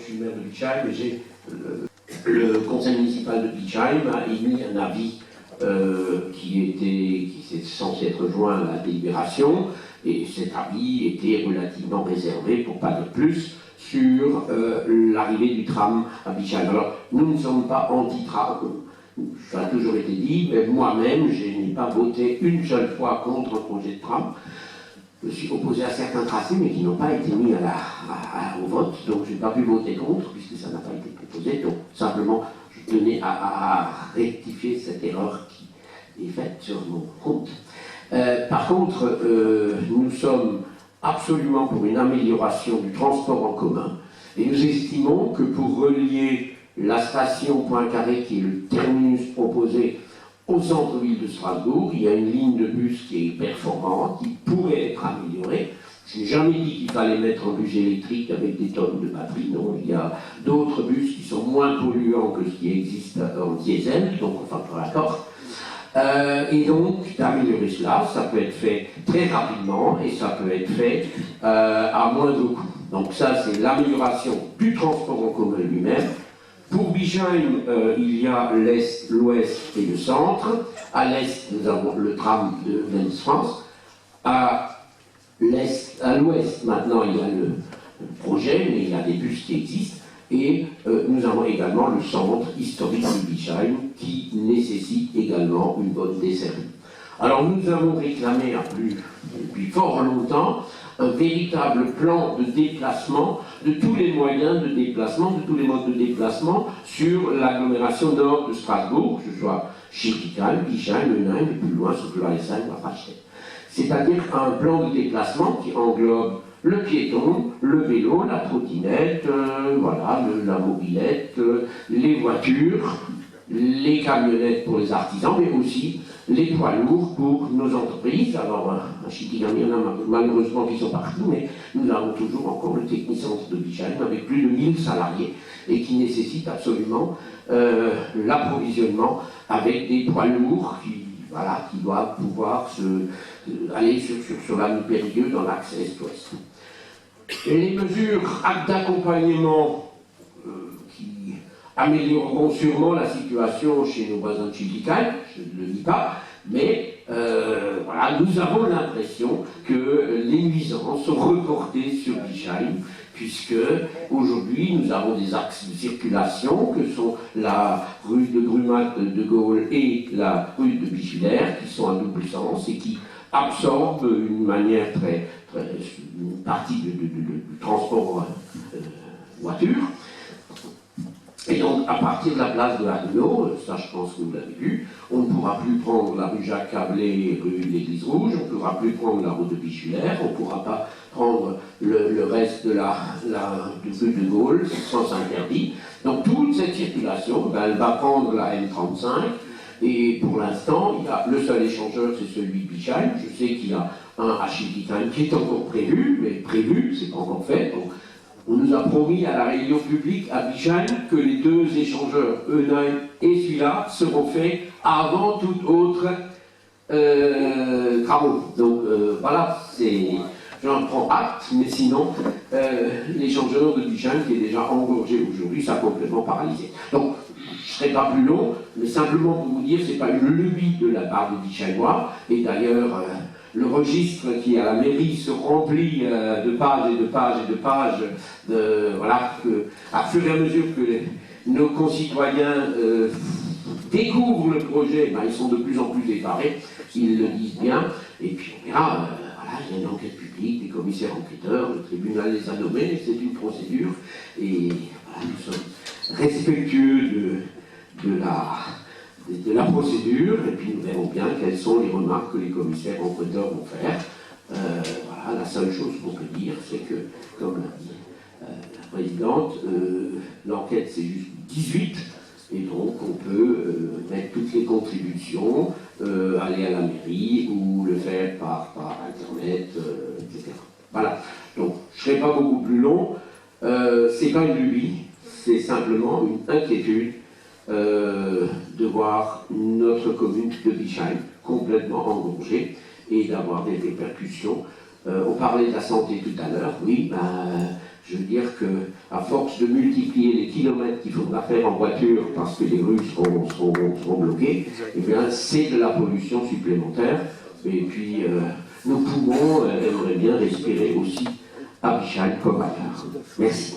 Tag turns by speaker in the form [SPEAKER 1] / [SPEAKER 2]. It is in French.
[SPEAKER 1] je suis le maire de Bischheim, et le conseil municipal de Bischheim a émis un avis qui était censé être joint à la délibération, et cet avis était relativement réservé, pour pas dire plus, sur l'arrivée du tram à Bischheim. Alors, nous ne sommes pas anti-tram, ça a toujours été dit, mais moi-même, je n'ai pas voté une seule fois contre un projet de tram. Je me suis opposé à certains tracés, mais qui n'ont pas été mis au vote, donc je n'ai pas pu voter contre, puisque ça n'a pas été proposé. Donc, simplement, je tenais à rectifier cette erreur qui est faite sur mon compte. Par contre, nous sommes absolument pour une amélioration du transport en commun, et nous estimons que pour relier la station Poincaré, qui est le terminus proposé au centre-ville de Strasbourg, il y a une ligne de bus qui est performante, qui pourrait être améliorée. Je n'ai jamais dit qu'il fallait mettre un bus électrique avec des tonnes de batterie, non. Il y a d'autres bus qui sont moins polluants que ce qui existe en diesel, donc enfin, d'accord. Et donc, d'améliorer cela, ça peut être fait très rapidement et ça peut être fait à moindre coût. Donc ça, c'est l'amélioration du transport en commun lui-même. Pour Bischheim, il y a l'Est, l'Ouest et le Centre. À l'Est, nous avons le tram de Lens France. À l'Ouest, maintenant, il y a le projet, mais il y a des bus qui existent. Et nous avons également le centre historique de Bischheim, qui nécessite également une bonne desserte. Alors nous avons réclamé depuis fort longtemps un véritable plan de déplacement de tous les moyens de déplacement, de tous les modes de déplacement sur l'agglomération nord de Strasbourg, que ce soit Schiltigheim, Bischheim, Eunheim, et plus loin sur Vlairsheim ou Rachel. C'est-à-dire un plan de déplacement qui englobe le piéton, le vélo, la trottinette, voilà, la mobilette, les voitures, les camionnettes pour les artisans, mais aussi les poids lourds pour nos entreprises. Alors, à Schiltigheim, il y en a malheureusement qui sont partis, mais nous avons toujours encore le technicentre de Bischheim avec plus de 1000 salariés et qui nécessite absolument l'approvisionnement avec des poids lourds qui doivent pouvoir aller sur l'avenue Périgueux dans l'axe Est-Ouest. Et les mesures d'accompagnement qui amélioreront sûrement la situation chez nos voisins de Schiltigheim, je ne le dis pas, mais voilà, nous avons l'impression que les nuisances sont reportées sur Bischheim, puisque aujourd'hui nous avons des axes de circulation que sont la rue de Grumat de Gaulle et la rue de Bischwiller, qui sont à double sens et qui absorbent une manière une partie du transport voiture. Et donc, à partir de la place de Haguenau, ça je pense que vous l'avez vu, on ne pourra plus prendre la rue Jacques Cablé, rue de l'Église Rouge, on ne pourra plus prendre la route de Bischwiller, on ne pourra pas prendre le reste de la rue de Gaulle, sens interdit. Donc toute cette circulation, elle va prendre la M35, et pour l'instant, le seul échangeur, c'est celui de Bischheim. Je sais qu'il y a un à Schiltigheim qui est encore prévu, mais prévu, c'est pas encore fait. Donc, on nous a promis à la réunion publique à Bischheim que les deux échangeurs, Eunheim et celui-là, seront faits avant toute autre travaux. Donc voilà, j'en prends acte, mais sinon, l'échangeur de Bischheim qui est déjà engorgé aujourd'hui, ça a complètement paralysé. Donc, je ne serai pas plus long, mais simplement pour vous dire, ce n'est pas une lubie de la part des Bischheimois, et d'ailleurs, le registre qui est à la mairie se remplit de pages et de pages et de pages, voilà, à fur et à mesure que nos concitoyens découvrent le projet, ils sont de plus en plus effarés, ils le disent bien, et puis on verra, voilà, il y a une enquête publique, des commissaires enquêteurs, le tribunal les a nommés, c'est une procédure, et voilà, nous sommes respectueux de la procédure, et puis nous verrons bien quelles sont les remarques que les commissaires enquêteurs vont faire. Voilà, la seule chose qu'on peut dire, c'est que, comme l'a dit la présidente, l'enquête c'est juste 18, et donc on peut mettre toutes les contributions, aller à la mairie, ou le faire par internet, etc. Voilà, donc je ne serai pas beaucoup plus long, c'est pas une lubie, c'est simplement une inquiétude de voir notre commune de Bischheim complètement engorgée et d'avoir des répercussions. On parlait de la santé tout à l'heure, oui, Je veux dire que, à force de multiplier les kilomètres qu'il faudra faire en voiture parce que les rues seront bloquées, eh bien, c'est de la pollution supplémentaire. Et puis, nos poumons aimeraient bien respirer aussi à Bichheim comme ailleurs. Merci.